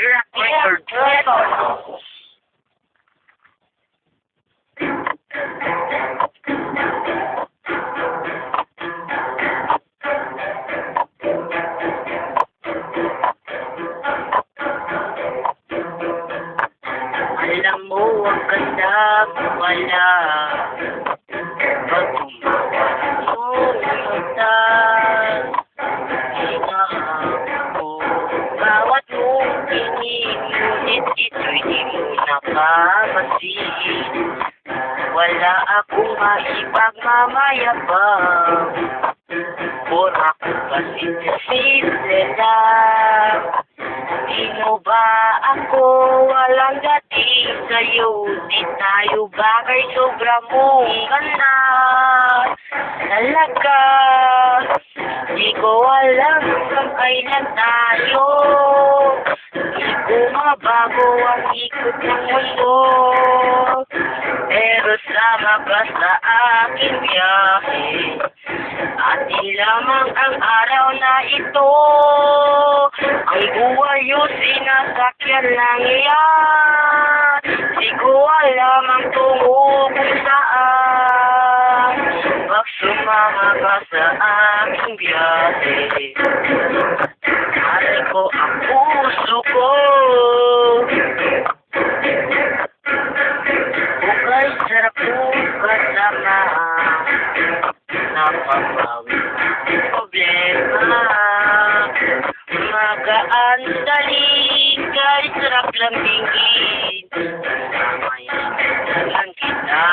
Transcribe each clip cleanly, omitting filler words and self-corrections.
Record. Alam mo, ang ganda mo wala. Pag umawa mo mata, hinahanap ko. Bawat mong piningunit, ito'y di mo napapansin. Wala akong maipagmamayabang, for ako kasi simple lang. Sino ba ako? Walang dating sa'yo. Di tayo bagay, sobra mong ganda. Talaga, di ko alam kung kailan tayo. Di ko mabago ang ikot ng mundo. Pero sama ka sa aking biyahe. Atin lamang ang araw na ito. Ang buhay o sinasakyan lang yan. Di ko alam ang tungo kung saan. Pag sumama ka sa aking biyahe, mahal ko ang puso ko. Bukay sarap kong kasama, napapawi ang problema. Magaan daling, kahit sarap lambingin. Mamaya kita.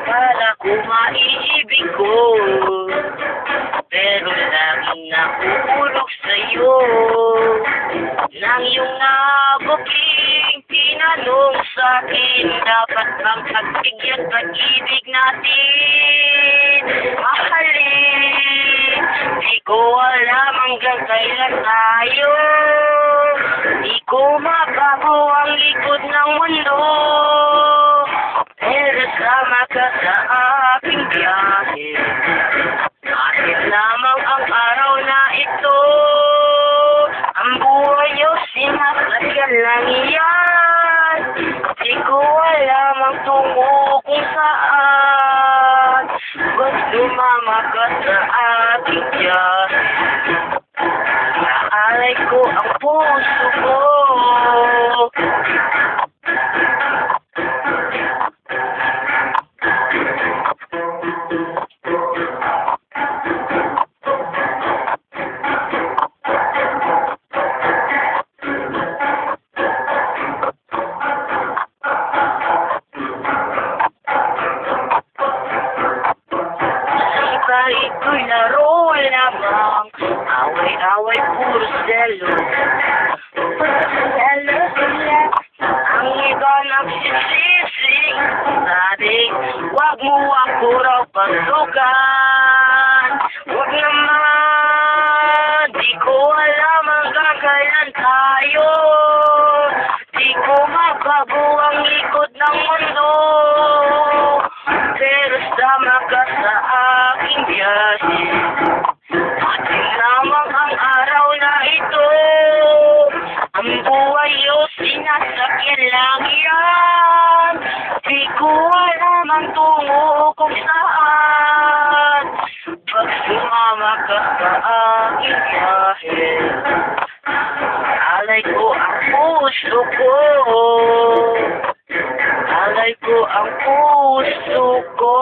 Kala ko maiibig ko, pero laging nakukulog sa'yo. Nang iyong nabuking tinanong sa'kin, dapat bang pagbigyan pag-ibig natin? Mahalin, di ko alam hanggang kailan tayo. Di ko mabago ang likod ng mundo. Pero sama ka sa aking biyahe. Atin lamang ang araw na ito. Ang buhay o sinasakyan lang yan. Di ko alam ang tungo kung saan. Ba't lumama ka sa aking biyahe? Naalay ko ang puso ko. Ito'y laro lamang, away-away puro selo. Selo sila, ang iba nagsisising. Sabi, wag mo ako raw pasukan. Wag naman, di ko alam hanggang kailan tayo. Di ko mabago ang ikot ng mundo. Pero sama ka sa aking biyahe. Atin lamang ang araw na ito. Ang buhay o sinasakyan lang yan. Di ko alam ang tungo kung saan. Pag sumama ka sa aking biyahe, alay ko ang puso ko. Alay ko ang puso ko.